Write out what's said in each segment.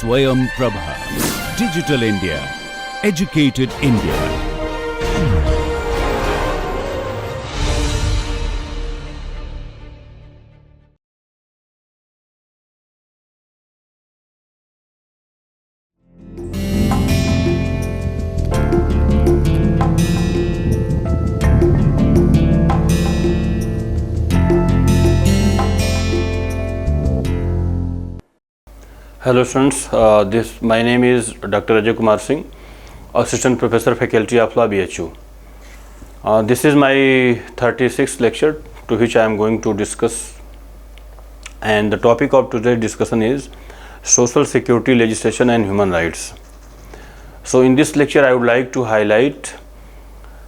Swayam Prabha. Digital India. Educated India. Hello students, my name is Dr. Ajay Kumar Singh, Assistant Professor Faculty of Law BHU. This is my 36th lecture to which I am going to discuss, and the topic of today's discussion is Social Security Legislation and Human Rights. So in this lecture I would like to highlight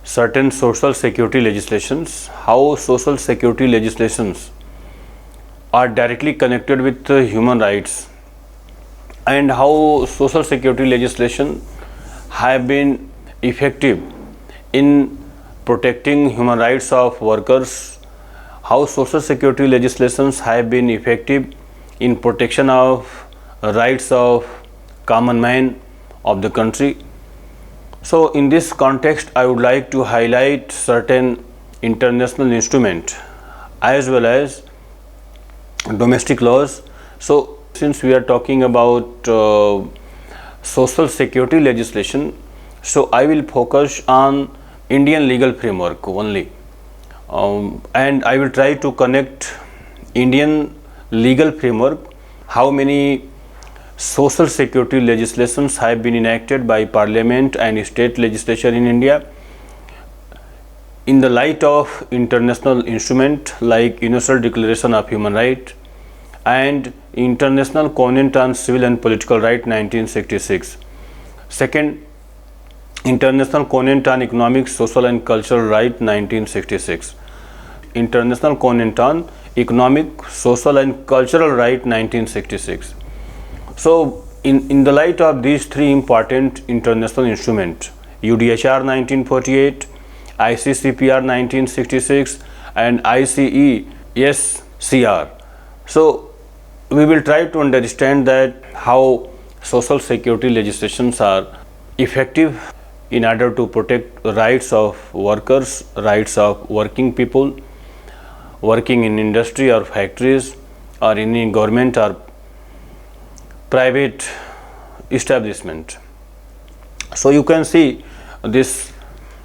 certain social security legislations, how social security legislations are directly connected with human rights, and how social security legislation have been effective in protecting human rights of workers, how social security legislations have been effective in protection of rights of common man of the country. So in this context I would like to highlight certain international instruments as well as domestic laws. So since we are talking about social security legislation, so I will focus on Indian legal framework only, and I will try to connect Indian legal framework, how many social security legislations have been enacted by Parliament and state legislature in India in the light of international instrument like Universal Declaration of Human Rights and International Covenant on Civil and Political Rights 1966. Second, International Covenant on Economic, Social and Cultural Rights 1966. International Covenant on Economic, Social and Cultural Rights 1966. So in the light of these three important international instruments, UDHR 1948, ICCPR 1966 and ICESCR, so we will try to understand that how social security legislations are effective in order to protect the rights of workers, rights of working people working in industry or factories or in government or private establishment. So you can see this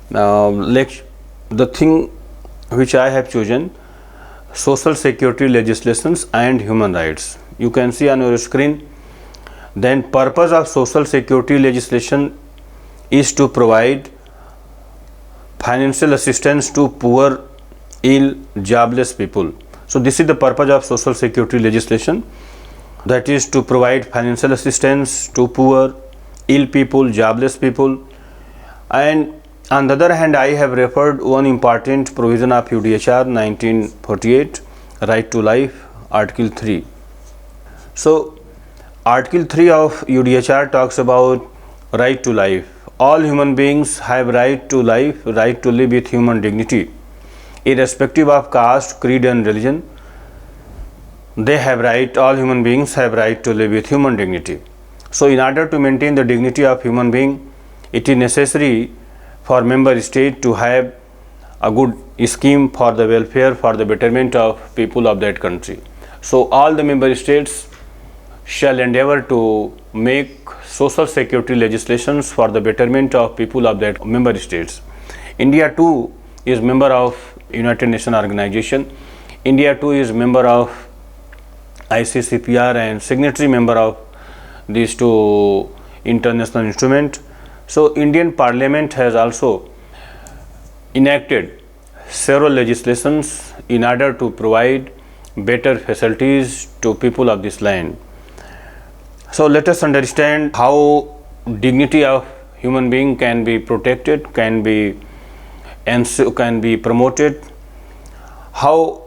the thing which I have chosen, social security legislations and human rights. You can see on your screen. Then purpose of social security legislation is to provide financial assistance to poor, ill, jobless people. So this is the purpose of social security legislation, that is to provide financial assistance to poor, ill people, jobless people. And on the other hand, I have referred one important provision of UDHR 1948, Right to Life, Article 3. So Article 3 of UDHR talks about right to life. All human beings have right to life, right to live with human dignity, irrespective of caste, creed and religion. They have right, all human beings have right to live with human dignity. So in order to maintain the dignity of human being, it is necessary for member state to have a good scheme for the welfare, for the betterment of people of that country. So all the member states shall endeavor to make social security legislations for the betterment of people of that member states. India too is member of United Nations organization. India too is member of ICCPR and signatory member of these two international instruments. So Indian Parliament has also enacted several legislations in order to provide better facilities to people of this land. So let us understand how dignity of human being can be protected, can be promoted, how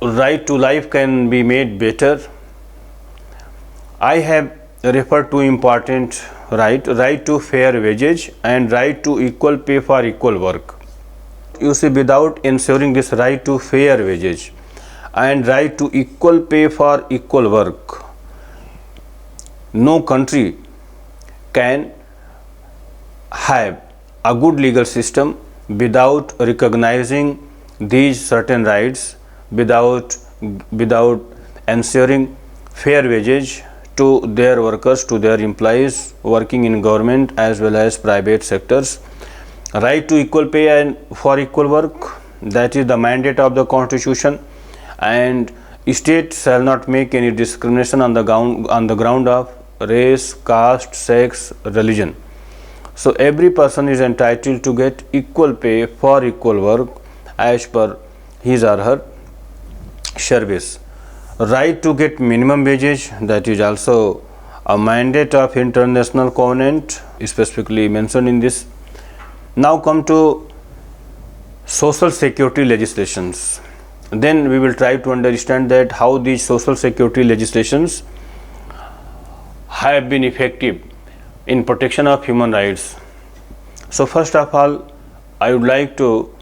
right to life can be made better. I have referred to important right to fair wages and right to equal pay for equal work. You see, without ensuring this right to fair wages and right to equal pay for equal work, no country can have a good legal system without recognizing these certain rights, without ensuring fair wages to their workers, to their employees working in government as well as private sectors. Right to equal pay and for equal work, that is the mandate of the Constitution, and state shall not make any discrimination on the ground of race, caste, sex, religion. So every person is entitled to get equal pay for equal work as per his or her service. Right to get minimum wages, that is also a mandate of international covenant specifically mentioned in this. Now come to social security legislations. Then we will try to understand that how these social security legislations have been effective in protection of human rights. So first of all, I would like to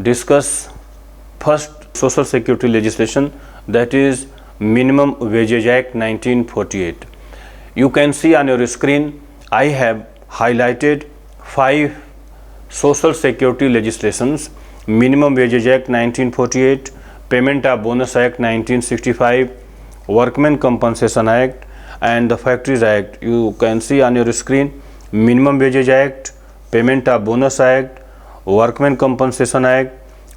discuss first social security legislation, that is Minimum Wages Act 1948. You can see on your screen I have highlighted 5 social security legislations: Minimum Wages Act 1948, Payment of Bonus Act 1965, Workmen Compensation Act, and the Factories Act. You can see on your screen Minimum Wages Act, Payment of Bonus Act, Workmen Compensation Act,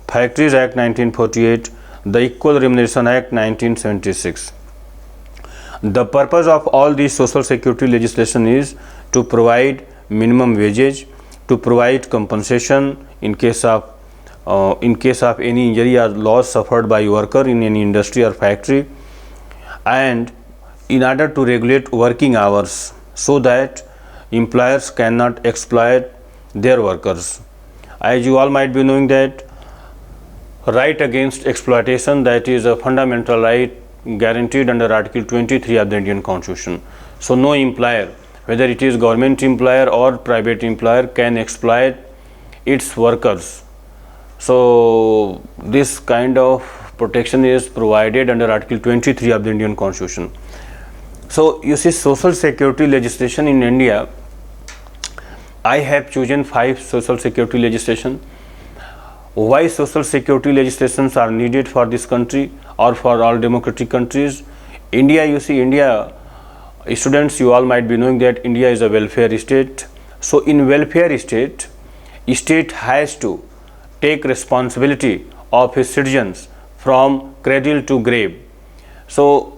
Factories Act 1948, the Equal Remuneration Act 1976. The purpose of all these social security legislation is to provide minimum wages, to provide compensation in case of any injury or loss suffered by worker in any industry or factory, and in order to regulate working hours so that employers cannot exploit their workers. As you all might be knowing that right against exploitation, that is a fundamental right guaranteed under Article 23 of the Indian Constitution. So no employer, whether it is government employer or private employer, can exploit its workers. So this kind of protection is provided under Article 23 of the Indian Constitution. So you see, social security legislation in India, I have chosen 5 social security legislation. Why social security legislations are needed for this country or for all democratic countries? India, you see, India, students, you all might be knowing that India is a welfare state. So in welfare state has to take responsibility of his citizens from cradle to grave. So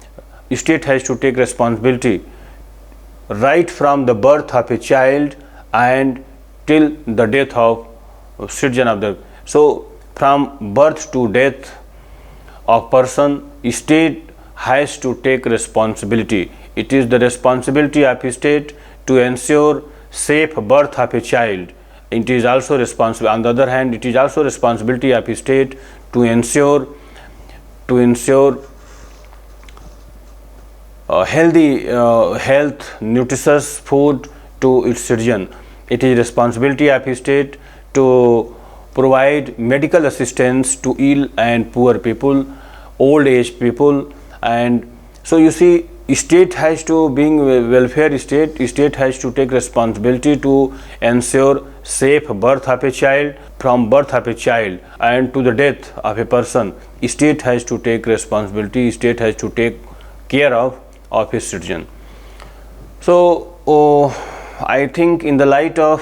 state has to take responsibility right from the birth of a child and till the death of citizen of the. So from birth to death of person, state has to take responsibility. It is the responsibility of a state to ensure safe birth of a child. It is also responsible. On the other hand, it is also responsibility of a state to ensure health, nutritious food to its citizen. It is responsibility of a state to provide medical assistance to ill and poor people, old age people. And so you see, state has to, being a welfare state has to take responsibility to ensure safe birth of a child, from birth of a child and to the death of a person. State has to take responsibility, state has to take care of his citizen. So I think in the light of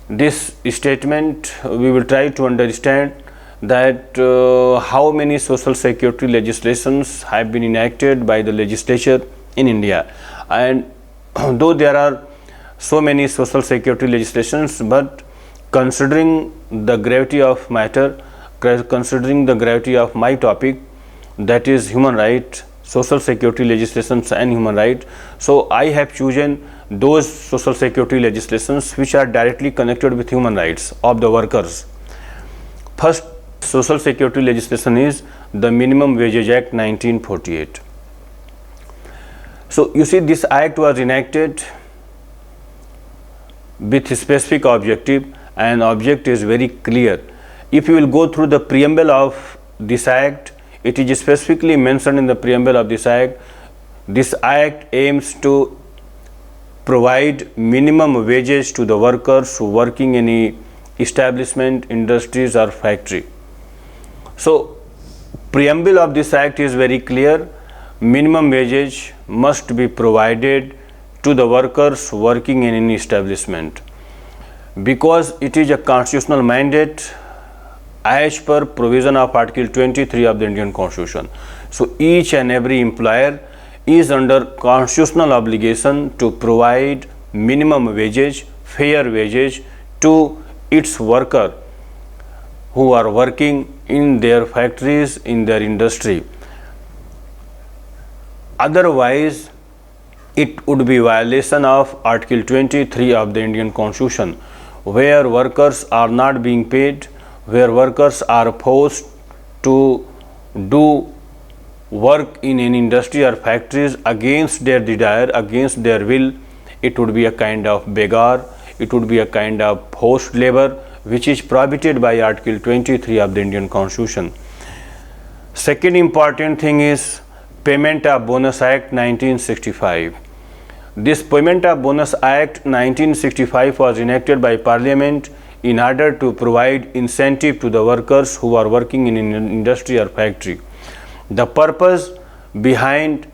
this statement, we will try to understand that how many social security legislations have been enacted by the legislature in India. And though there are so many social security legislations, but considering the gravity of matter, considering the gravity of my topic, that is human right, social security legislations and human right, so I have chosen those social security legislations which are directly connected with human rights of the workers. First social security legislation is the Minimum Wages Act 1948. So you see, this act was enacted with a specific objective, and object is very clear. If you will go through the preamble of this act, it is specifically mentioned in the preamble of this act This act aims to provide minimum wages to the workers working in any establishment, industries or factory. So, preamble of this act is very clear. Minimum wages must be provided to the workers working in any establishment, because it is a constitutional mandate as per provision of Article 23 of the Indian Constitution. So each and every employer is under constitutional obligation to provide minimum wages, fair wages to its worker who are working in their factories, in their industry. Otherwise, it would be violation of Article 23 of the Indian Constitution, where workers are not being paid, where workers are forced to do work in an industry or factories against their desire, against their will. It would be a kind of beggar, it would be a kind of forced labor, which is prohibited by Article 23 of the Indian Constitution. Second important thing is Payment of Bonus Act 1965. This Payment of Bonus Act 1965 was enacted by Parliament in order to provide incentive to the workers who are working in an industry or factory. The purpose behind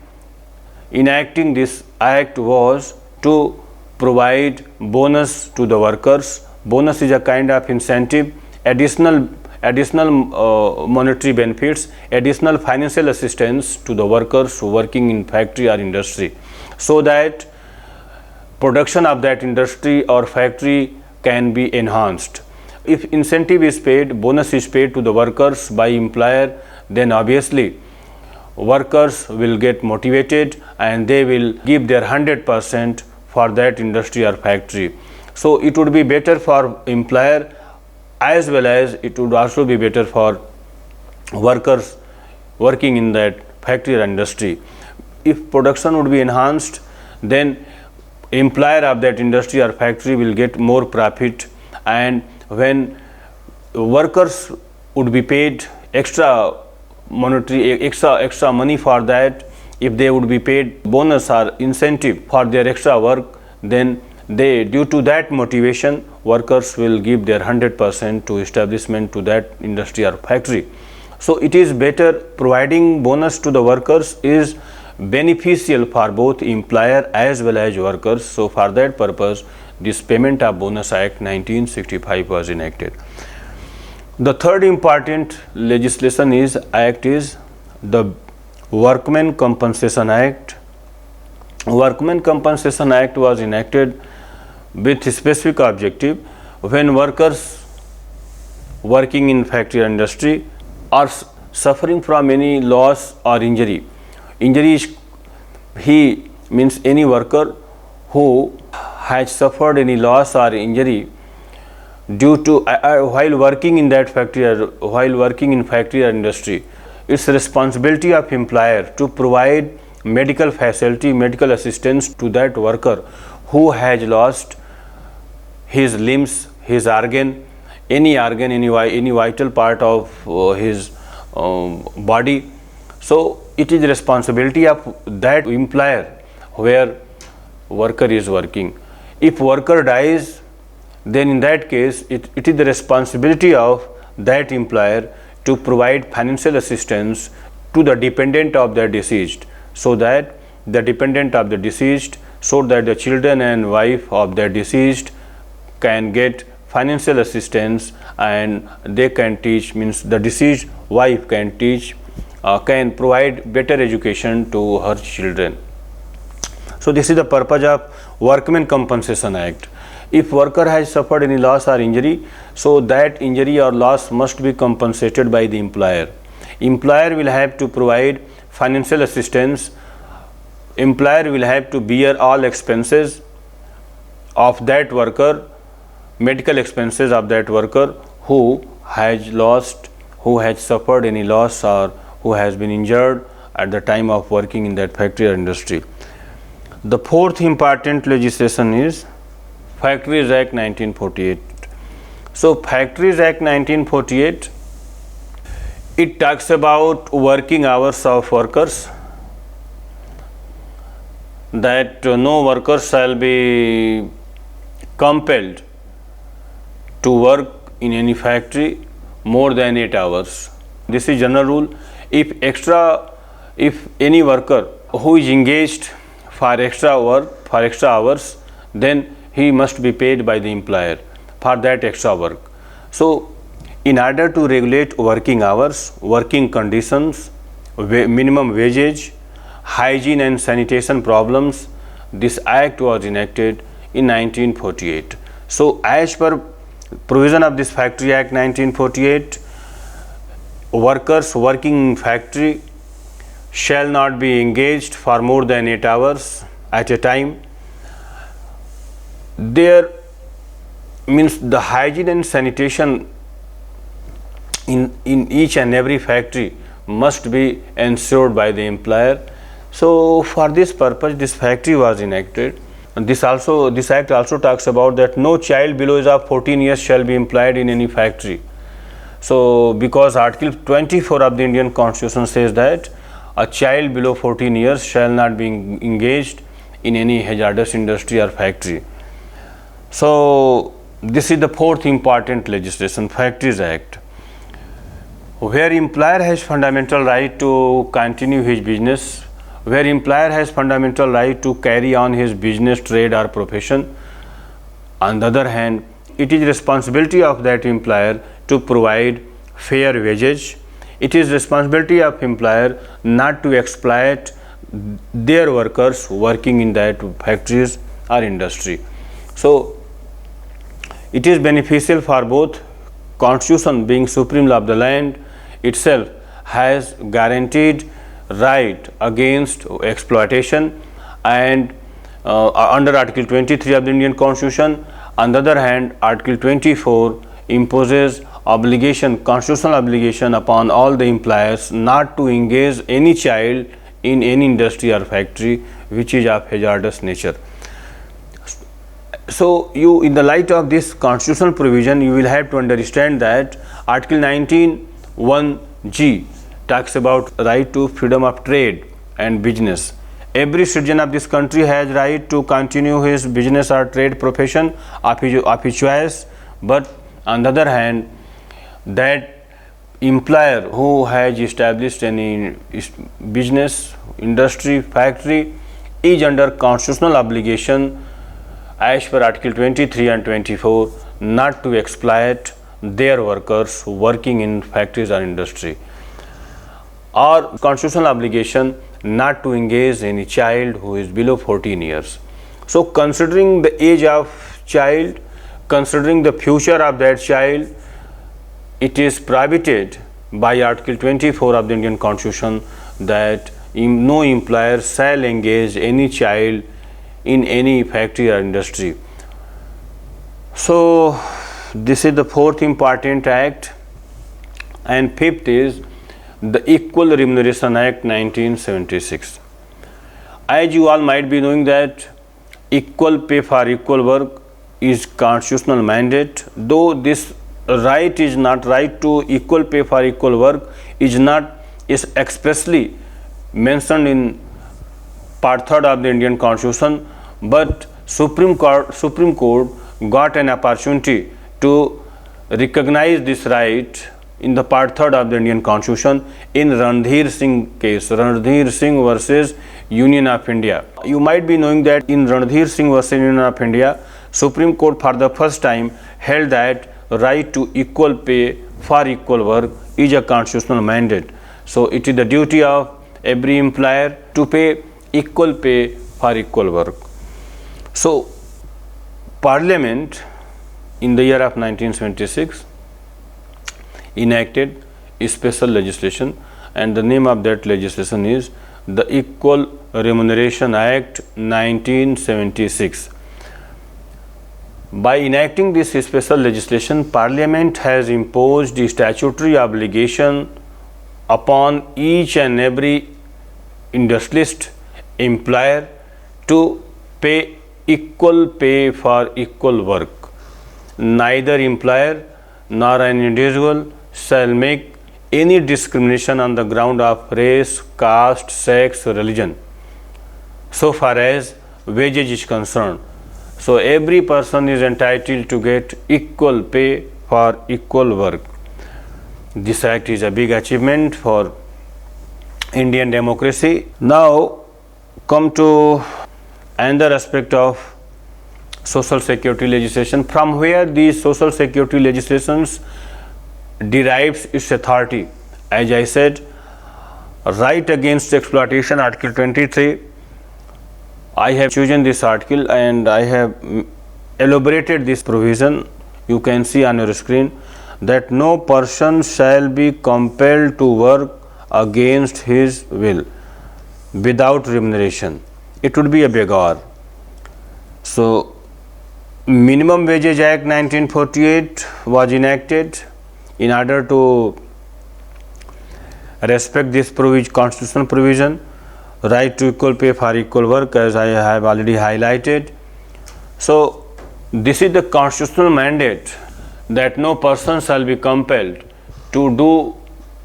enacting this act was to provide bonus to the workers. Bonus is a kind of incentive, additional monetary benefits, additional financial assistance to the workers working in factory or industry, so that production of that industry or factory can be enhanced. If incentive is paid, bonus is paid to the workers by employer, then obviously workers will get motivated and they will give their 100% for that industry or factory. So it would be better for employer, as well as it would also be better for workers working in that factory or industry. If production would be enhanced, then employer of that industry or factory will get more profit, and when workers would be paid extra money for that, if they would be paid bonus or incentive for their extra work, then they, due to that motivation, workers will give their 100% to establishment, to that industry or factory. So it is better, providing bonus to the workers is beneficial for both employer as well as workers. So for that purpose, this Payment of Bonus Act 1965 was enacted. The third important legislation is the Workmen Compensation Act. Workmen Compensation Act was enacted with specific objective when workers working in factory or industry are suffering from any loss or injury. Injury is, he means any worker who has suffered any loss or injury due to while working in that factory or while working in factory or industry. It's responsibility of employer to provide medical facility, medical assistance to that worker who has lost his limbs, his organ, any vital part of his body. So it is responsibility of that employer where worker is working. If worker dies, then in that case it is the responsibility of that employer to provide financial assistance to the dependent of the deceased, so that the dependent of the deceased, so that the children and wife of the deceased can get financial assistance, and they can teach, means the deceased wife can teach, can provide better education to her children. So this is the purpose of Workmen Compensation Act. If worker has suffered any loss or injury, so that injury or loss must be compensated by the employer. Employer will have to provide financial assistance. Employer will have to bear all expenses of that worker, medical expenses of that worker who has lost, who has suffered any loss, or who has been injured at the time of working in that factory or industry. The fourth important legislation is Factories Act 1948. So Factories Act 1948, it talks about working hours of workers. that no worker shall be compelled to work in any factory more than 8 hours. This is general rule. If any worker who is engaged for extra work, for extra hours, then he must be paid by the employer for that extra work. So in order to regulate working hours, working conditions, minimum wages, hygiene and sanitation problems, this act was enacted in 1948. So as per provision of this Factory Act 1948, workers working in factory shall not be engaged for more than 8 hours at a time. There means the hygiene and sanitation in each and every factory must be ensured by the employer. So for this purpose this factory was enacted. And this act also talks about that no child below age of 14 years shall be employed in any factory. So because Article 24 of the Indian Constitution says that a child below 14 years shall not be engaged in any hazardous industry or factory. So this is the fourth important legislation, Factories Act, where employer has fundamental right to continue his business, where employer has fundamental right to carry on his business, trade or profession. On the other hand, it is responsibility of that employer to provide fair wages. It is responsibility of employer not to exploit their workers working in that factories or industry. So it is beneficial for both. Constitution, being supreme law of the land, itself has guaranteed right against exploitation, and under Article 23 of the Indian Constitution. On the other hand, Article 24 imposes obligation, constitutional obligation upon all the employers not to engage any child in any industry or factory which is of hazardous nature. So you, in the light of this constitutional provision, you will have to understand that Article 19(1)(g) talks about right to freedom of trade and business. Every citizen of this country has right to continue his business or trade profession of his choice, but on the other hand, that employer who has established any business, industry, factory is under constitutional obligation as per Article 23 and 24 not to exploit their workers working in factories or industry, or constitutional obligation not to engage any child who is below 14 years. So considering the age of child, considering the future of that child, it is prohibited by Article 24 of the Indian Constitution that no employer shall engage any child in any factory or industry. So this is the fourth important act, and fifth is the Equal Remuneration Act 1976. As you all might be knowing that equal pay for equal work is constitutional mandate, though this right is not right to equal pay for equal work is expressly mentioned in Part 3rd of the Indian Constitution, but Supreme Court got an opportunity to recognize this right in the Part 3rd of the Indian Constitution in Randhir Singh case, Randhir Singh versus Union of India. You might be knowing that in Randhir Singh versus Union of India, Supreme Court for the first time held that right to equal pay for equal work is a constitutional mandate. So it is the duty of every employer to pay equal pay for equal work. So Parliament in the year of 1976 enacted a special legislation, and the name of that legislation is the Equal Remuneration Act 1976. By enacting this special legislation, Parliament has imposed a statutory obligation upon each and every industrialist employer to pay equal pay for equal work. Neither employer nor an individual shall make any discrimination on the ground of race, caste, sex, religion. so far as wages is concerned. So every person is entitled to get equal pay for equal work. This act is a big achievement for Indian democracy. Now come to another aspect of social security legislation, from where these social security legislations derives its authority. As I said, right against exploitation, Article 23. I have chosen this article and I have elaborated this provision. You can see on your screen that no person shall be compelled to work against his will without remuneration. It would be a beggar. So Minimum Wages Act 1948 was enacted in order to respect this constitutional provision, right to equal pay for equal work, as I have already highlighted. So this is the constitutional mandate that no person shall be compelled to do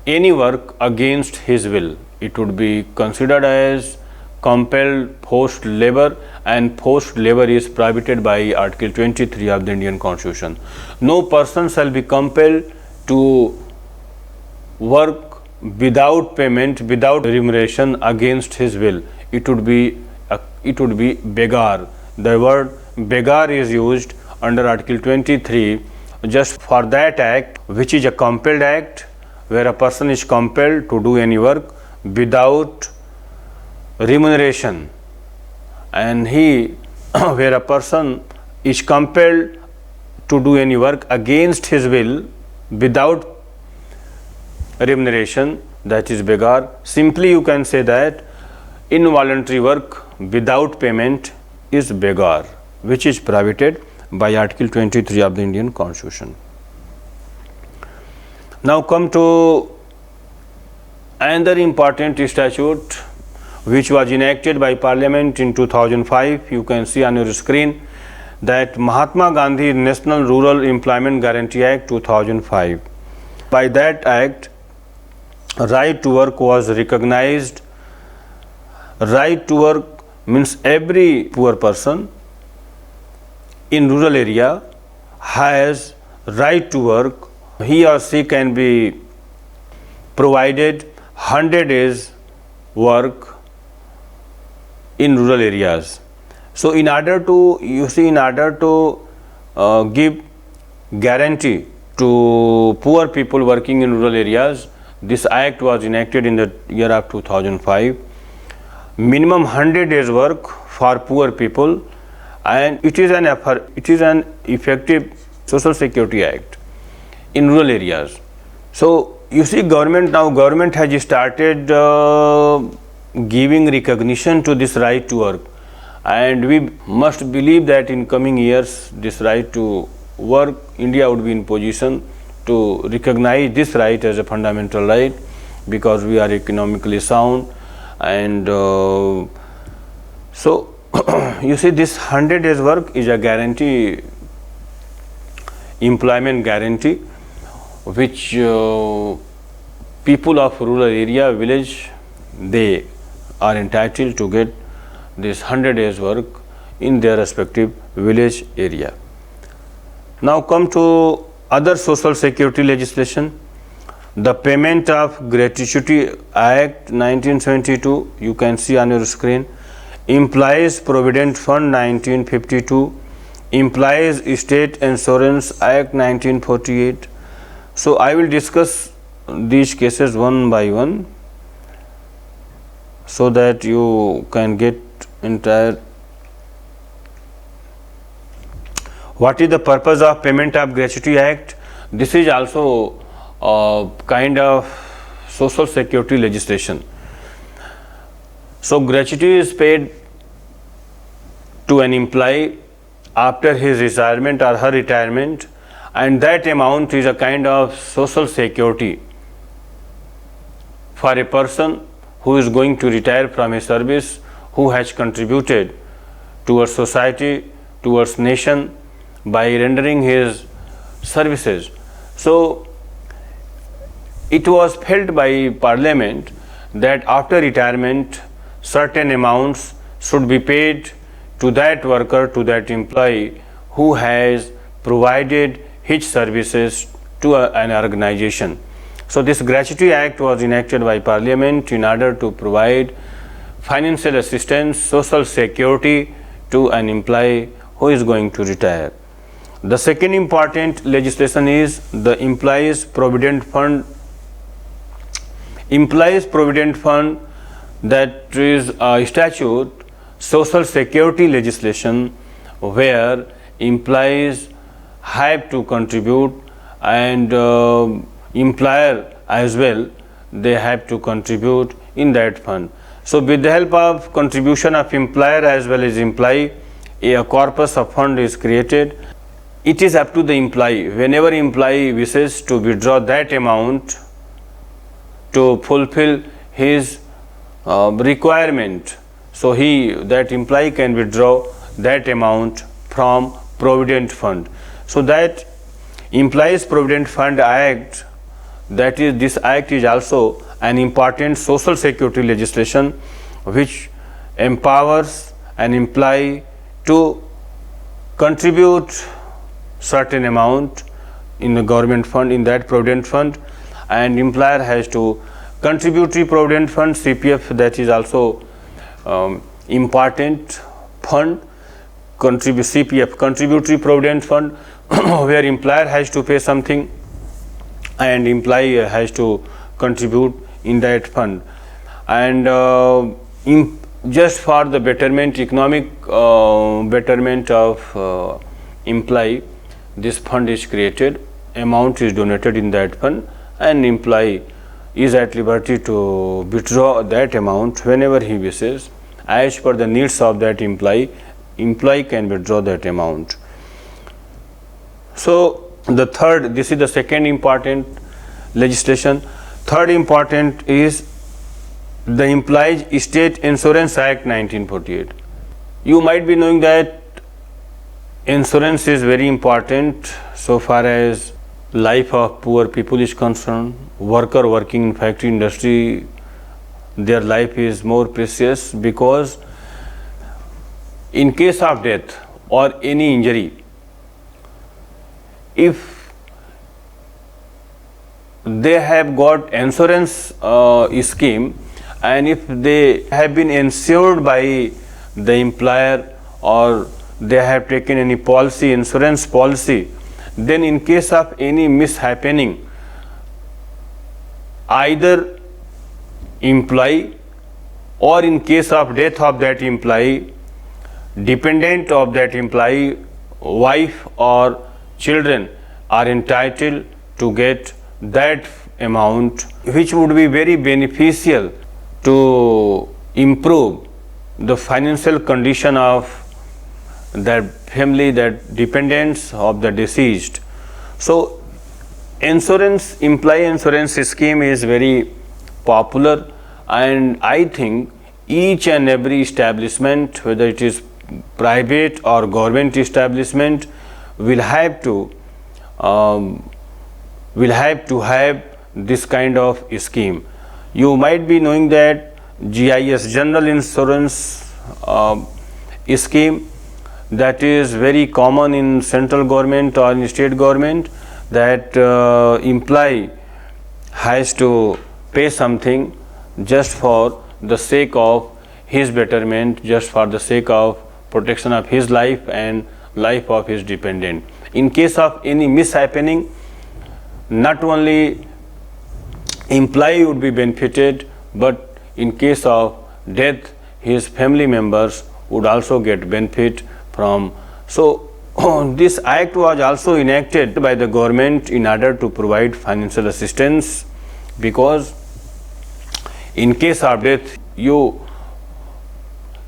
any work against his will. It would be considered as compelled forced labor, and forced labor is prohibited by Article 23 of the Indian Constitution. No person shall be compelled to work without payment, without remuneration, against his will. It would be beggar. The word beggar is used under Article 23 just for that act, which is a compelled act, where a person is compelled to do any work without remuneration, and where a person is compelled to do any work against his will without remuneration, that is beggar. Simply you can say that involuntary work without payment is beggar, which is prohibited by Article 23 of the Indian Constitution. Now come to another important statute which was enacted by Parliament in 2005. You can see on your screen that Mahatma Gandhi National Rural Employment Guarantee Act 2005. By that act, right to work was recognized. Right to work means every poor person in rural area has right to work. He or she can be provided 100 days work in rural areas. So in order to give guarantee to poor people working in rural areas, this act was enacted in the year of 2005. Minimum 100 days work for poor people, and it is an effective social security act in rural areas. So you see, government has started giving recognition to this right to work, and we must believe that in coming years this right to work, India would be in position to recognize this right as a fundamental right, because we are economically sound. And so you see, this 100 days work is a guarantee, employment guarantee, which people of rural area, village, they are entitled to get this 100 days work in their respective village area. Now come to other social security legislation. The Payment of Gratuity Act 1972, you can see on your screen. Employees Provident Fund 1952, Employees State Insurance Act 1948. So I will discuss these cases one by one so that you can get entire. What is the purpose of Payment of Gratuity Act? This is also a kind of social security legislation. So gratuity is paid to an employee after his retirement or her retirement, and that amount is a kind of social security for a person who is going to retire from a service, who has contributed towards society, towards nation by rendering his services. So it was felt by Parliament that after retirement certain amounts should be paid to that worker, to that employee who has provided his services to an organization. So this Gratuity Act was enacted by Parliament in order to provide financial assistance, social security to an employee who is going to retire. The second important legislation is the Employees Provident Fund. Employees Provident Fund, that is a statute, social security legislation, where employees have to contribute, and employer as well, they have to contribute in that fund. So with the help of contribution of employer as well as employee, a corpus of fund is created. It is up to the employee, whenever employee wishes to withdraw that amount to fulfill his requirement, so that employee can withdraw that amount from Provident Fund. So that Employees Provident Fund Act, this act is also an important social security legislation which empowers an employee to contribute certain amount in the government fund, in that provident fund, and employer has to contributory provident fund, CPF, that is also important fund. CPF, contributory provident fund, where employer has to pay something and employee has to contribute in that fund. And just for the betterment, economic betterment of employee, this fund is created, amount is donated in that fund, and employee is at liberty to withdraw that amount whenever he wishes. As per the needs of that employee can withdraw that amount. So this is the second important legislation. Third important is the Employees State Insurance Act 1948. You might be knowing that insurance is very important so far as life of poor people is concerned. Worker working in factory industry, their life is more precious, because in case of death or any injury, if they have got insurance scheme, and if they have been insured by the employer or they have taken any policy, insurance policy, then in case of any mishappening, either employee or in case of death of that employee, dependent of that employee, wife or children are entitled to get that amount, which would be very beneficial to improve the financial condition of that family, that dependents of the deceased. So insurance, employee insurance scheme is very popular, and I think each and every establishment, whether it is private or government establishment, will have to have this kind of scheme. You might be knowing that GIS, General Insurance scheme, that is very common in central government or in state government, that employee has to pay something just for the sake of his betterment, just for the sake of protection of his life and life of his dependent. In case of any mishappening, not only employee would be benefited, but in case of death, his family members would also get benefit from. So this act was also enacted by the government in order to provide financial assistance, because in case of death, you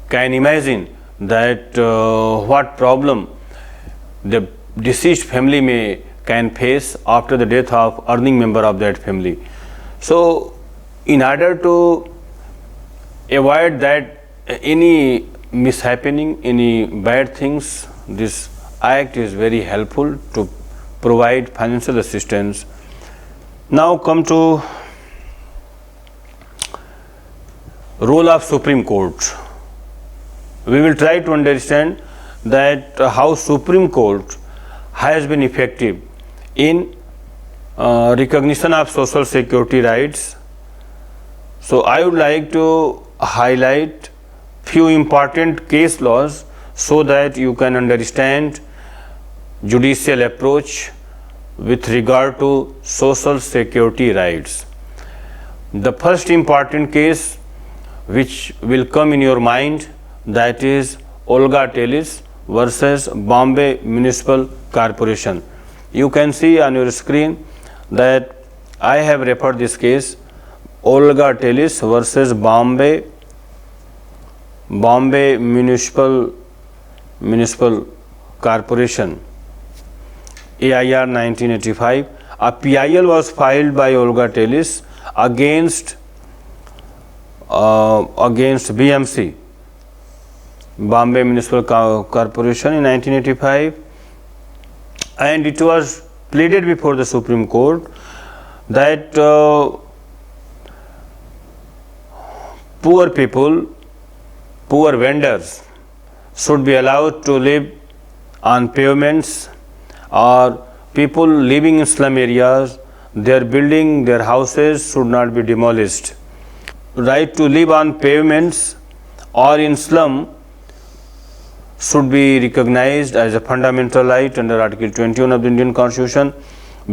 can imagine that what problem the deceased family can face after the death of earning member of that family. So in order to avoid that any mishappening, any bad things, this act is very helpful to provide financial assistance. Now come to role of Supreme Court. we will try to understand that how Supreme Court has been effective in recognition of social security rights. So I would like to highlight few important case laws so that you can understand judicial approach with regard to social security rights. The first important case which will come in your mind, that is Olga Tellis versus Bombay Municipal Corporation. You can see on your screen that I have referred this case, Olga Tellis versus Bombay Municipal Corporation, AIR 1985. A PIL was filed by Olga Tellis against BMC, Bombay Municipal Corporation, in 1985, and it was pleaded before the Supreme Court that poor people, poor vendors should be allowed to live on pavements, or people living in slum areas, their building, their houses should not be demolished. Right to live on pavements or in slum should be recognized as a fundamental right under Article 21 of the Indian Constitution,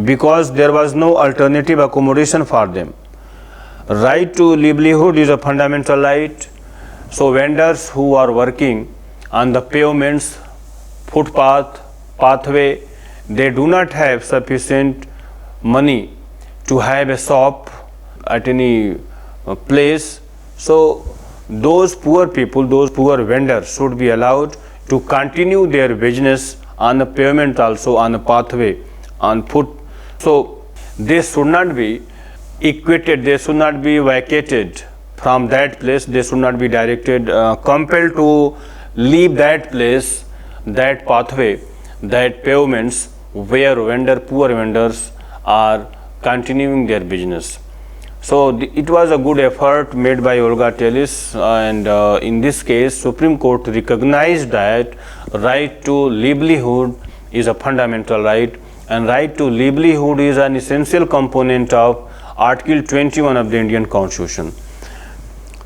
because there was no alternative accommodation for them. Right to livelihood is a fundamental right. So vendors who are working on the pavements, footpath, pathway, they do not have sufficient money to have a shop at any place. So those poor people, those poor vendors should be allowed to continue their business on the pavement, also on a pathway, on foot. So they should not be equated, they should not be vacated from that place, they should not be directed, compelled to leave that place, that pathway, that pavements where poor vendors are continuing their business. So it was a good effort made by Olga Tellis, and in this case Supreme Court recognized that right to livelihood is a fundamental right, and right to livelihood is an essential component of Article 21 of the Indian Constitution.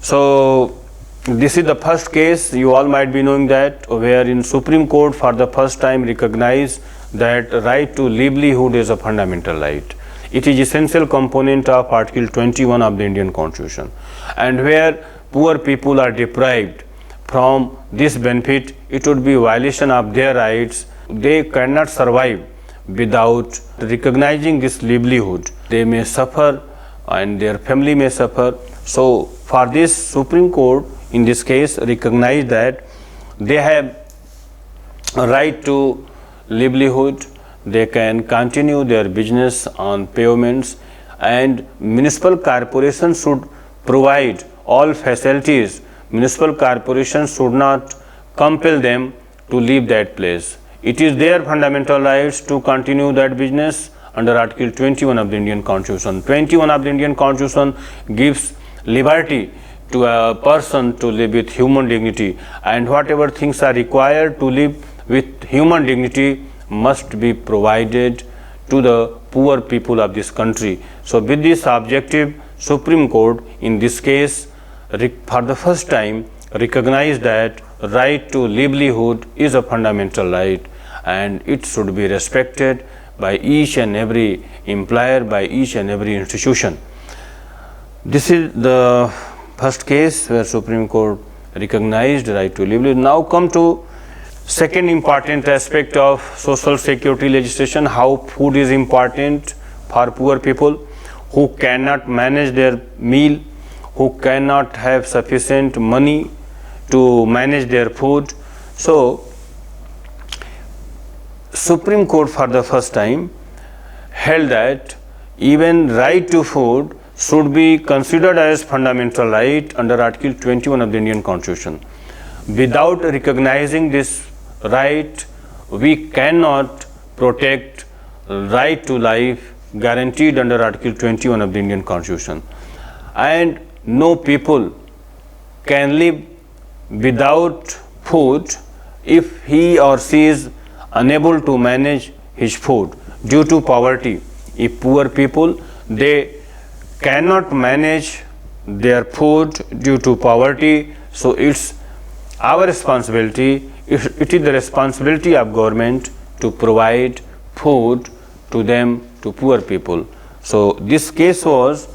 So this is the first case, you all might be knowing that, wherein Supreme Court for the first time recognized that right to livelihood is a fundamental right. It is essential component of Article 21 of the Indian Constitution, and where poor people are deprived from this benefit, it would be violation of their rights. They cannot survive without recognizing this livelihood. They may suffer and their family may suffer. So for this, Supreme Court in this case recognized that they have a right to livelihood, they can continue their business on pavements, and municipal corporations should provide all facilities. Municipal corporations should not compel them to leave that place. It is their fundamental rights to continue that business under Article 21 of the Indian Constitution. 21 of the Indian Constitution gives liberty to a person to live with human dignity, and whatever things are required to live with human dignity must be provided to the poor people of this country. So with this objective, Supreme Court in this case for the first time recognized that right to livelihood is a fundamental right, and it should be respected by each and every employer, by each and every institution. This is the first case where Supreme Court recognized right to livelihood. Now come to second important aspect of social security legislation, how food is important for poor people who cannot manage their meal, who cannot have sufficient money to manage their food. So Supreme Court for the first time held that even right to food should be considered as fundamental right under Article 21 of the Indian Constitution. Without recognizing this right, we cannot protect right to life guaranteed under Article 21 of the Indian Constitution, and no people can live without food if he or she is unable to manage his food due to poverty. If poor people, they cannot manage their food due to poverty, so it's our responsibility, it is the responsibility of government to provide food to them, to poor people. So this case was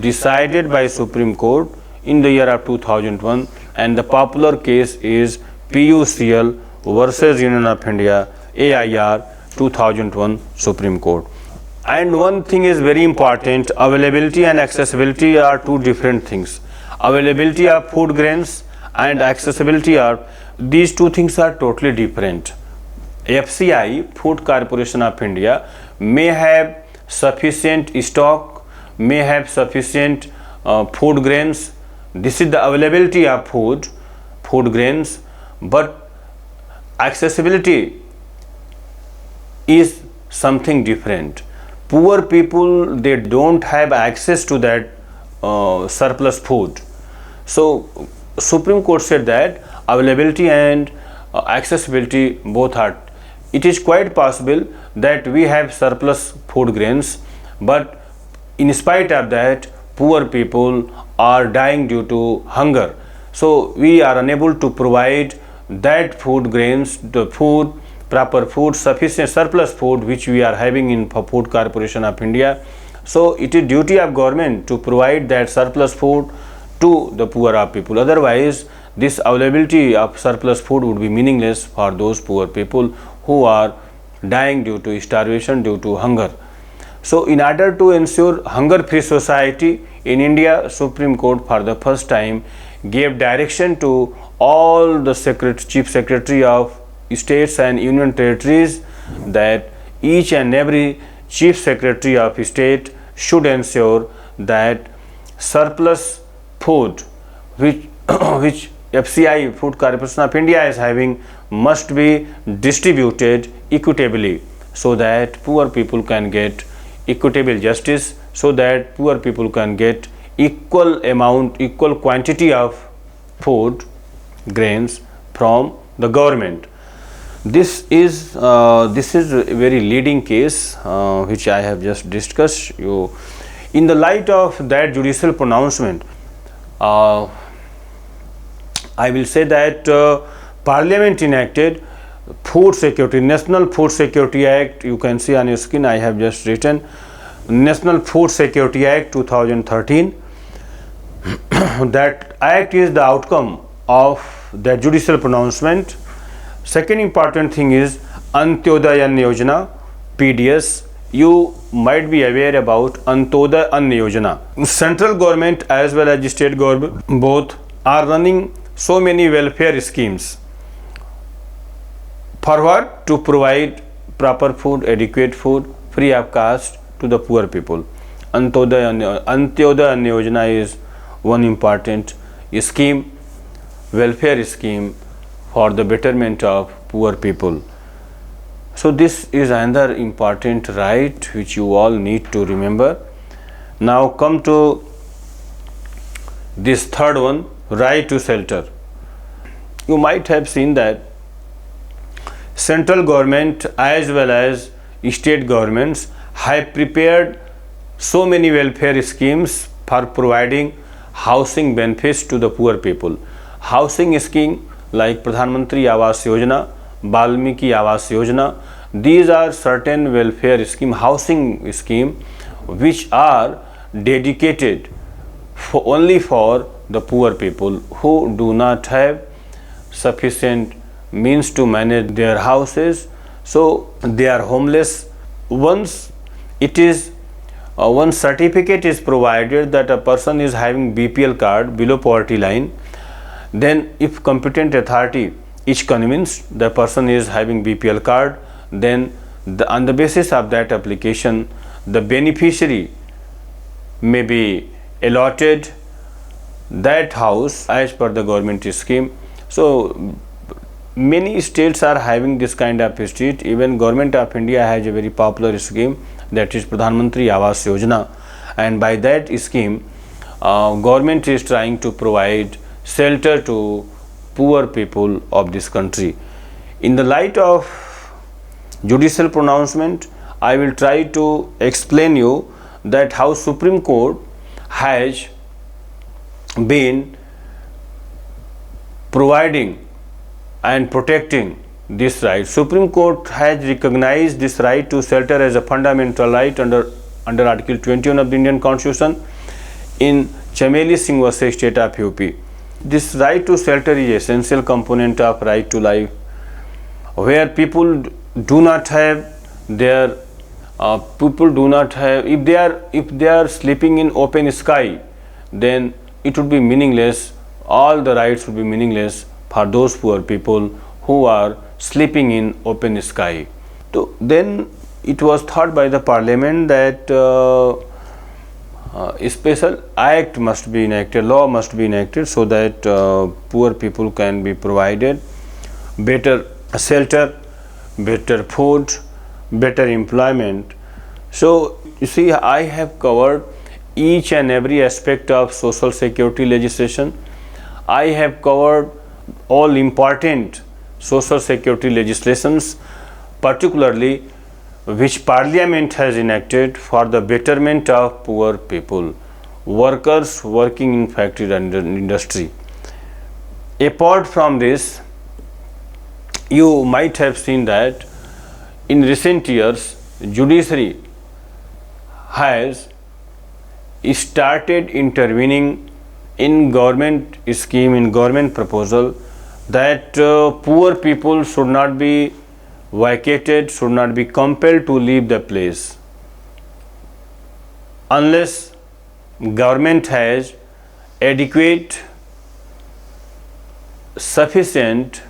decided by Supreme Court in the year of 2001, and the popular case is PUCL versus Union of India, AIR 2001 Supreme Court. And one thing is very important, availability and accessibility are two different things. Availability of food grains and accessibility of these two things are totally different. FCI, Food Corporation of India, may have sufficient stock, may have sufficient food grains. This is the availability of food grains, but accessibility is something different. Poor people, they don't have access to that surplus food. So Supreme Court said that availability and accessibility both are. It is quite possible that we have surplus food grains, but in spite of that, poor people are dying due to hunger. So we are unable to provide that food grains, the food, proper food, sufficient surplus food which we are having in Food Corporation of India. So it is duty of government to provide that surplus food to the poor of people. Otherwise, this availability of surplus food would be meaningless for those poor people who are dying due to starvation, due to hunger. So in order to ensure hunger-free society in India, Supreme Court for the first time gave direction to all the Chief Secretary of States and Union Territories that each and every Chief Secretary of State should ensure that surplus food which FCI, Food Corporation of India, is having must be distributed equitably, so that poor people can get equitable justice, so that poor people can get equal amount, equal quantity of food grains from the government. This is a very leading case which I have just discussed. In the light of that judicial pronouncement, I will say that Parliament enacted Food Security, National Food Security Act. You can see on your screen, I have just written National Food Security Act 2013. That act is the outcome of the judicial pronouncement. Second important thing is Antyodaya Anna Yojana, PDS. You might be aware about Antyodaya Anna Yojana. Central government as well as state government both are running so many welfare schemes. For what? To provide proper food, adequate food, free of cost to the poor people. Antyodaya Anna Yojana is one important scheme, welfare scheme for the betterment of poor people. So this is another important right which you all need to remember. Now come to this third one, right to shelter. You might have seen that central government as well as state governments have prepared so many welfare schemes for providing housing benefits to the poor people. Housing scheme like Pradhan Mantri Awas Yojana, Valmiki Awas Yojana, these are certain welfare scheme, housing scheme which are dedicated only for the poor people who do not have sufficient means to manage their houses, so they are homeless. Once it is one certificate is provided that a person is having BPL card, below poverty line, then if competent authority is convinced the person is having BPL card, then on the basis of that application the beneficiary may be allotted that house as per the government scheme. So many states are having this kind of street. Even Government of India has a very popular scheme, that is Pradhan Mantri Awas Yojana, and by that scheme government is trying to provide shelter to poor people of this country. In the light of judicial pronouncement, I will try to explain you that how Supreme Court has been providing and protecting this right. Supreme Court has recognized this right to shelter as a fundamental right under Article 21 of the Indian Constitution in Chameli Singh vs. State of UP. This right to shelter is essential component of right to life, where people do not have their if they are sleeping in open sky, then it would be meaningless. All the rights would be meaningless for those poor people who are sleeping in open sky. So then it was thought by the Parliament that a special act must be enacted, law must be enacted, so that poor people can be provided better shelter, better food, better employment. So you see, I have covered each and every aspect of social security legislation. I have covered all important social security legislations, particularly which Parliament has enacted for the betterment of poor people, workers working in factory and industry. Apart from this, you might have seen that in recent years, judiciary has started intervening in government scheme, in government proposal, that poor people should not be vacated, should not be compelled to leave the place unless government has adequate, sufficient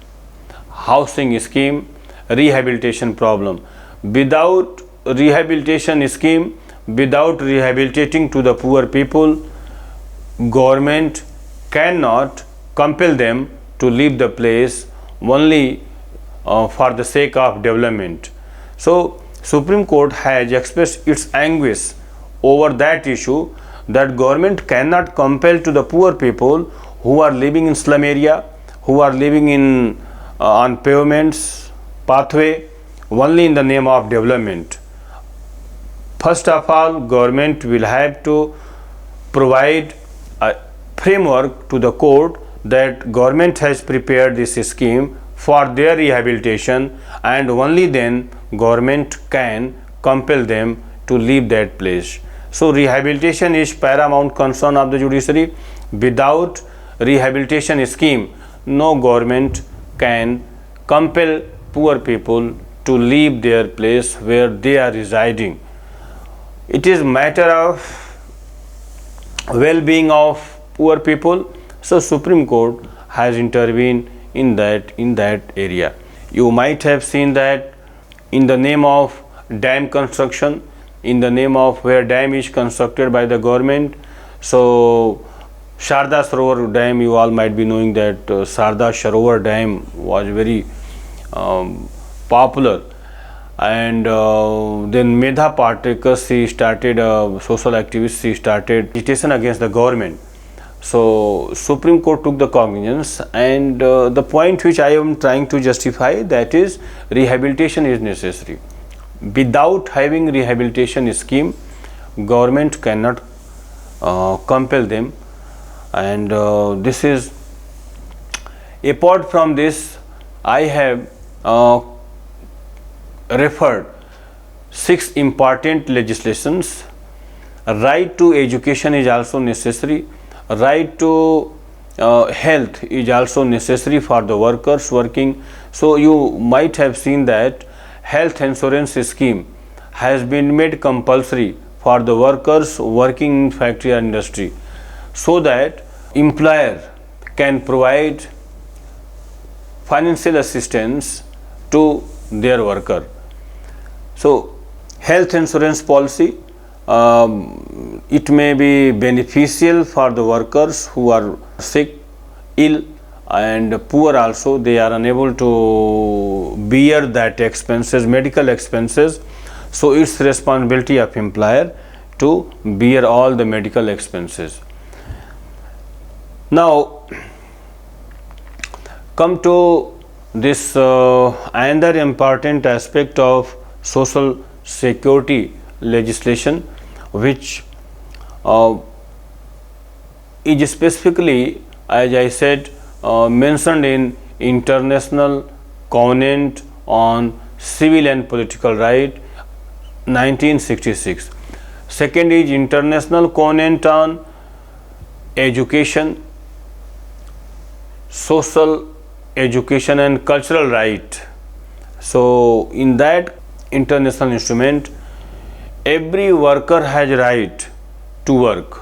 housing scheme, rehabilitation problem. Without rehabilitation scheme, without rehabilitating to the poor people, government cannot compel them to leave the place only for the sake of development. So Supreme Court has expressed its anguish over that issue, that government cannot compel to the poor people who are living in slum area, who are living in on pavements, pathway, only in the name of development. First of all, government will have to provide a framework to the court that government has prepared this scheme for their rehabilitation, and only then government can compel them to leave that place. So rehabilitation is paramount concern of the judiciary. Without rehabilitation scheme, no government can compel poor people to leave their place where they are residing. It is matter of well-being of poor people. So Supreme Court has intervened in that area. You might have seen that in the name of dam construction, in the name of where dam is constructed by the government. So Sharda Sarovar Dam, you all might be knowing that Sharda Sarovar Dam was very popular, and then Medha Patekar, she started social activist, she started agitation against the government. So Supreme Court took the cognizance, and the point which I am trying to justify, that is rehabilitation is necessary. Without having rehabilitation scheme, government cannot compel them, and this is. Apart from this, I have referred 6 important legislations. Right to education is also necessary. Right to health is also necessary for the workers working. So you might have seen that health insurance scheme has been made compulsory for the workers working in factory and industry, so that employer can provide financial assistance to their worker. So health insurance policy, it may be beneficial for the workers who are sick, ill, and poor also. They are unable to bear that expenses, medical expenses. So it's responsibility of employer to bear all the medical expenses. Now, come to this another important aspect of social security legislation, which is specifically, as I said, mentioned in International Covenant on Civil and Political Right 1966. Second is International Covenant on Education, Social Education and Cultural Right. So in that international instrument, every worker has right to work,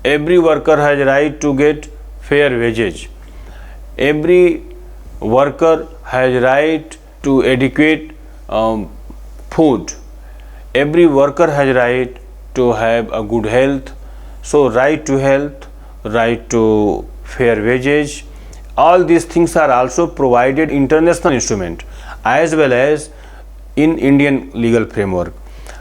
every worker has right to get fair wages, every worker has right to adequate food, every worker has right to have a good health. So right to health, right to fair wages, all these things are also provided international instrument as well as in Indian legal framework.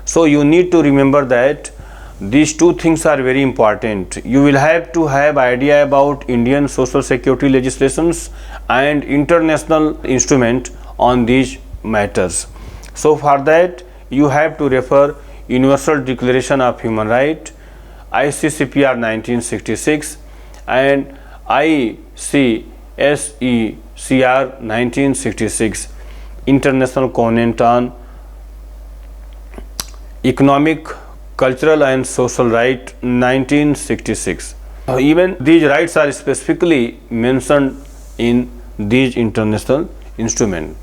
So you need to remember that these two things are very important. You will have to have idea about Indian social security legislations and international instrument on these matters. So for that you have to refer Universal Declaration of Human Rights, ICCPR 1966 and ICSECR 1966, International Covenant on Economic, Cultural and Social Right 1966. Even these rights are specifically mentioned in these international instruments.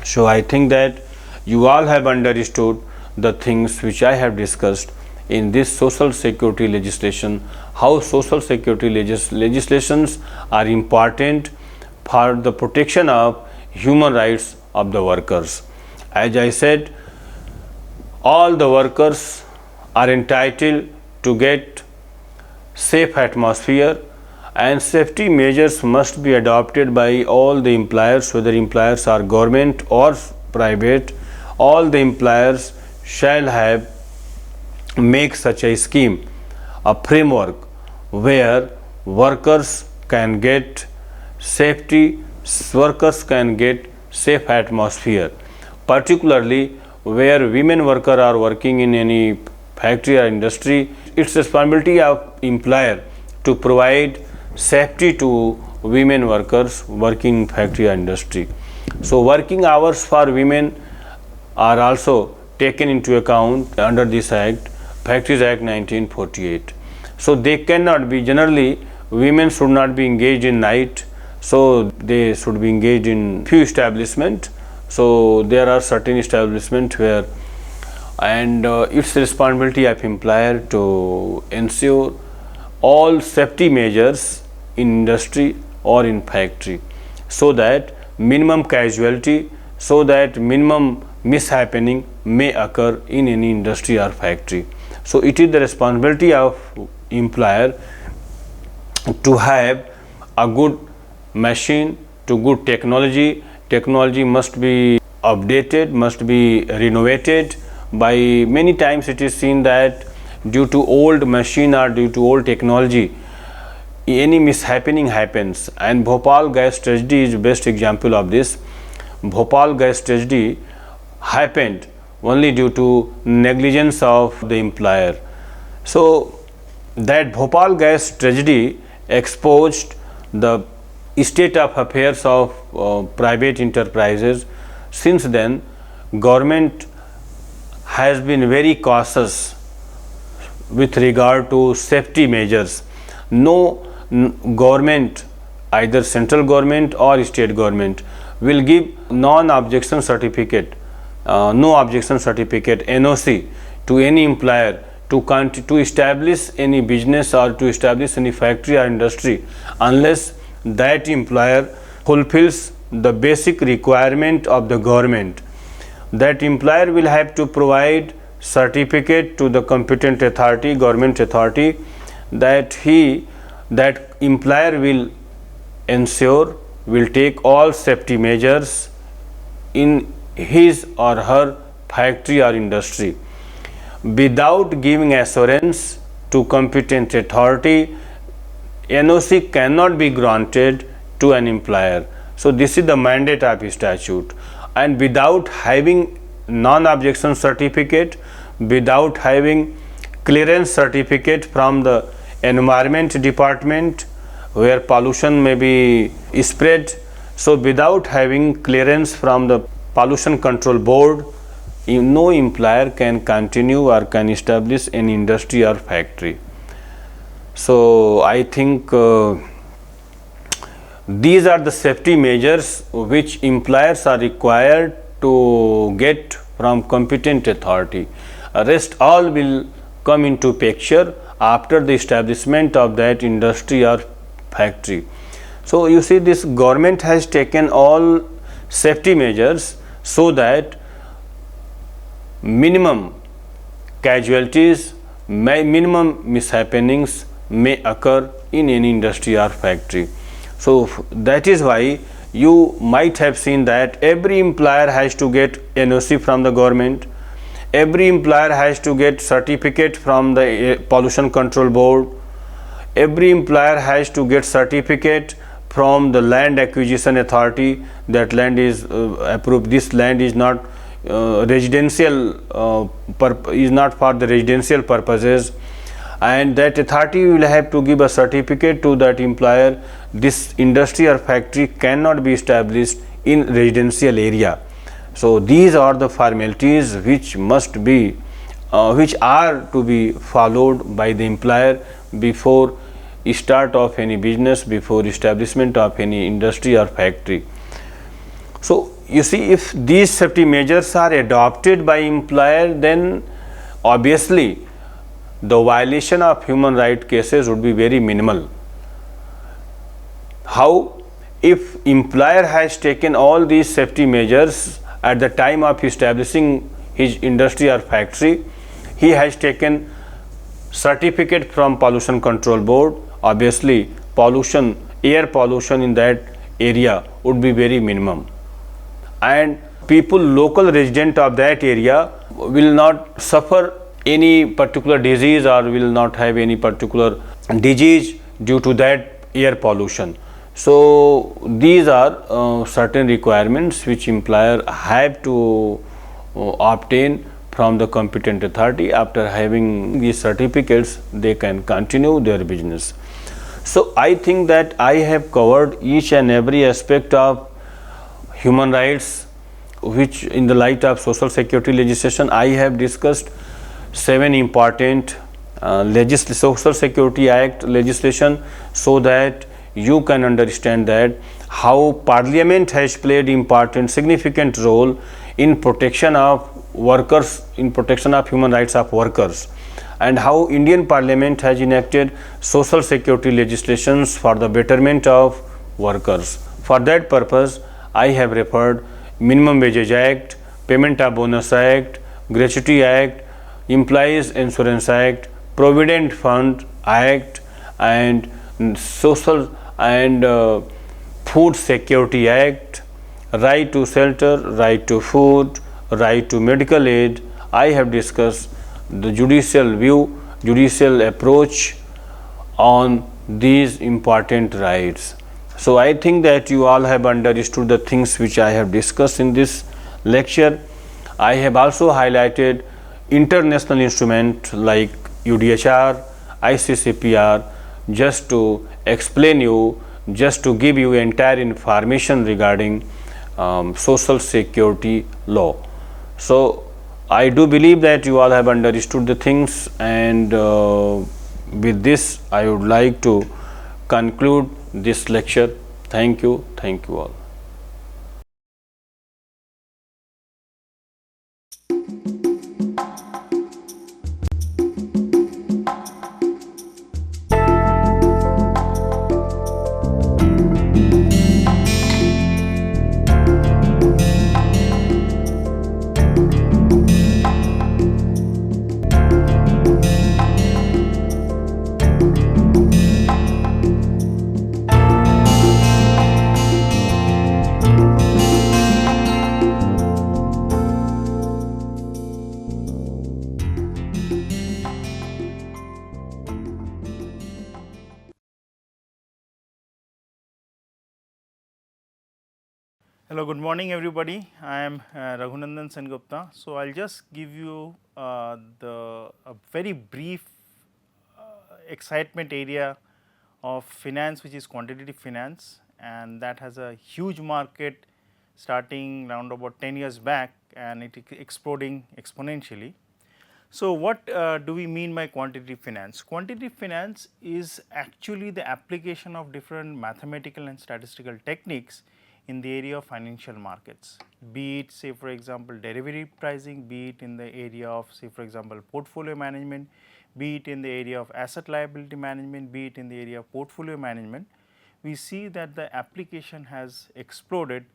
So I think that you all have understood the things which I have discussed in this social security legislation, how social security legislations are important for the protection of human rights of the workers. As I said, all the workers are entitled to get safe atmosphere, and safety measures must be adopted by all the employers, whether employers are government or private. All the employers shall have make such a scheme, a framework where workers can get safety, workers can get safe atmosphere, particularly where women workers are working in any factory or industry. It's responsibility of employer to provide safety to women workers working in factory or industry. So working hours for women are also taken into account under this act, Factories Act 1948. So they cannot be, generally women should not be engaged in night, so they should be engaged in few establishment. So there are certain establishments where, and it's responsibility of employer to ensure all safety measures in industry or in factory, so that minimum casualty, so that minimum mishappening may occur in any industry or factory. So it is the responsibility of employer to have a good machine, to good technology. Technology must be updated, must be renovated. By many times it is seen that due to old machine or due to old technology, any mishappening happens, and Bhopal gas tragedy is best example of this. Bhopal gas tragedy happened only due to negligence of the employer. So that Bhopal gas tragedy exposed the state of affairs of private enterprises. Since then, government has been very cautious with regard to safety measures. No government, either central government or state government, will give non-objection certificate, no objection certificate, NOC, to any employer to establish any business or to establish any factory or industry unless that employer fulfills the basic requirement of the government. That employer will have to provide certificate to the competent authority, government authority, that that employer will ensure, will take all safety measures in his or her factory or industry. Without giving assurance to competent authority, NOC cannot be granted to an employer. So this is the mandate of statute, and without having non-objection certificate, without having clearance certificate from the environment department where pollution may be spread, so without having clearance from the pollution control board, no employer can continue or can establish an industry or factory. So I think these are the safety measures which employers are required to get from competent authority. Rest all will come into picture after the establishment of that industry or factory. So you see, this government has taken all safety measures so that minimum casualties, minimum mishappenings may occur in any industry or factory. So that is why you might have seen that every employer has to get NOC from the government, every employer has to get certificate from the pollution control board, every employer has to get certificate from the land acquisition authority that land is approved, this land is not residential, is not for the residential purposes, and that authority will have to give a certificate to that employer, this industry or factory cannot be established in residential area. So these are the formalities which must be which are to be followed by the employer before start of any business, before establishment of any industry or factory. So you see, if these safety measures are adopted by employer, then obviously the violation of human right cases would be very minimal. How? If employer has taken all these safety measures at the time of establishing his industry or factory, he has taken certificate from pollution control board, obviously pollution, air pollution in that area would be very minimum, and people, local resident of that area will not suffer any particular disease or will not have any particular disease due to that air pollution. So these are certain requirements which employer have to obtain from the competent authority. After having these certificates, they can continue their business. So I think that I have covered each and every aspect of human rights, which in the light of social security legislation I have discussed 7 important social security act legislation, so that you can understand that how parliament has played important significant role in protection of workers, in protection of human rights of workers, and how Indian Parliament has enacted social security legislations for the betterment of workers. For that purpose, I have referred Minimum Wages Act, Payment of Bonus Act, Gratuity Act, Employees Insurance Act, Provident Fund Act, and Social and Food Security Act, Right to Shelter, Right to Food, Right to Medical Aid. I have discussed the judicial view, judicial approach on these important rights. So I think that you all have understood the things which I have discussed in this lecture. I have also highlighted international instruments like UDHR, ICCPR, just to explain you, just to give you entire information regarding social security law. So I do believe that you all have understood the things, and with this I would like to conclude this lecture. Thank you all. Hello, good morning everybody. I am Raghunandan Sengupta. So, I will just give you a very brief excitement area of finance, which is quantitative finance, and that has a huge market starting around about 10 years back, and it is exploding exponentially. So, what do we mean by quantitative finance? Quantitative finance is actually the application of different mathematical and statistical techniques in the area of financial markets, be it say for example derivative pricing, be it in the area of say for example portfolio management, be it in the area of asset liability management, be it in the area of portfolio management. We see that the application has exploded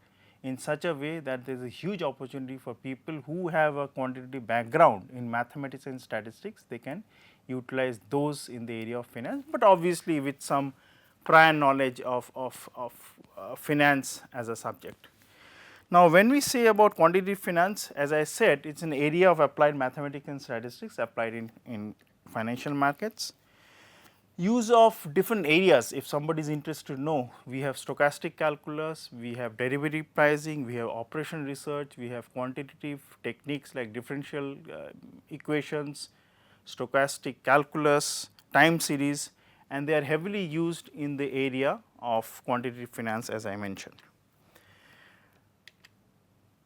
in such a way that there is a huge opportunity for people who have a quantitative background in mathematics and statistics. They can utilize those in the area of finance, but obviously with some prior knowledge of finance as a subject. Now, when we say about quantitative finance, as I said, it is an area of applied mathematics and statistics applied in financial markets. Use of different areas, if somebody is interested to know, we have stochastic calculus, we have derivative pricing, we have operation research, we have quantitative techniques like differential equations, stochastic calculus, time series, and they are heavily used in the area of quantitative finance as I mentioned.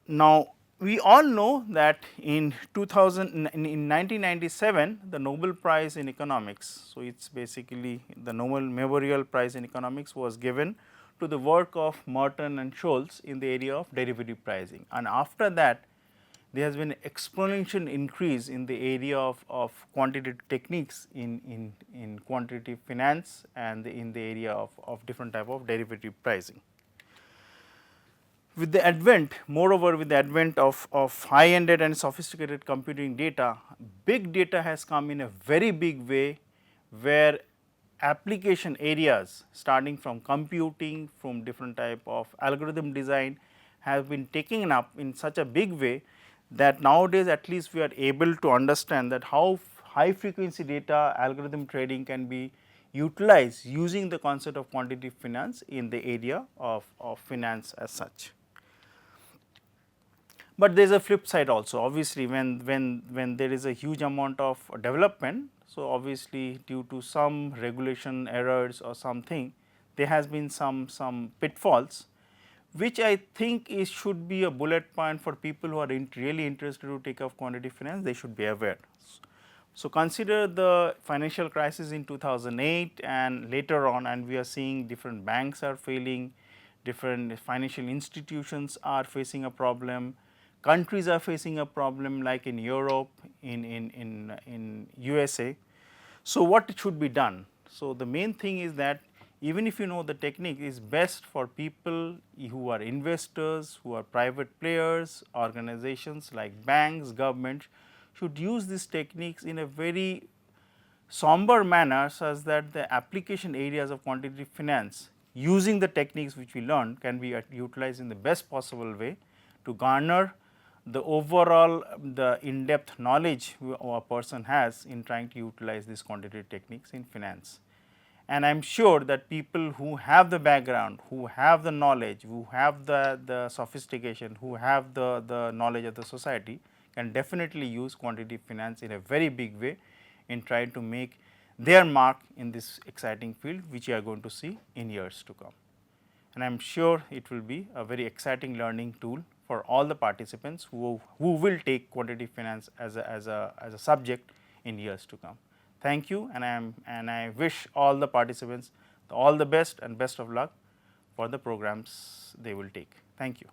Now, we all know that in 1997 the Nobel Prize in Economics, so it is basically the Nobel Memorial Prize in Economics was given to the work of Merton and Scholz in the area of derivative pricing, and after that there has been exponential increase in the area of quantitative techniques in quantitative finance and in the area of different type of derivative pricing. With the advent, moreover with the advent of high ended and sophisticated computing data, big data has come in a very big way, where application areas starting from computing, from different type of algorithm design have been taken up in such a big way that nowadays at least we are able to understand that how high frequency data algorithm trading can be utilized using the concept of quantitative finance in the area of finance as such. But there is a flip side also, obviously when there is a huge amount of development. So, obviously due to some regulation errors or something, there has been some pitfalls, which I think is should be a bullet point for people who are really interested to take up quantitative finance, they should be aware. So, consider the financial crisis in 2008 and later on, and we are seeing different banks are failing, different financial institutions are facing a problem, countries are facing a problem like in Europe, in USA. So, what should be done? So, the main thing is that even if you know the technique is best for people who are investors, who are private players, organizations like banks, governments should use these techniques in a very somber manner, such that the application areas of quantitative finance using the techniques which we learned can be utilized in the best possible way to garner the overall the in depth knowledge a person has in trying to utilize these quantitative techniques in finance. And I am sure that people who have the background, who have the knowledge, who have the sophistication, who have the knowledge of the society can definitely use quantitative finance in a very big way in trying to make their mark in this exciting field, which you are going to see in years to come. And I am sure it will be a very exciting learning tool for all the participants who will take quantitative finance as a subject in years to come. Thank you, and I wish all the participants all the best and best of luck for the programs they will take. Thank you.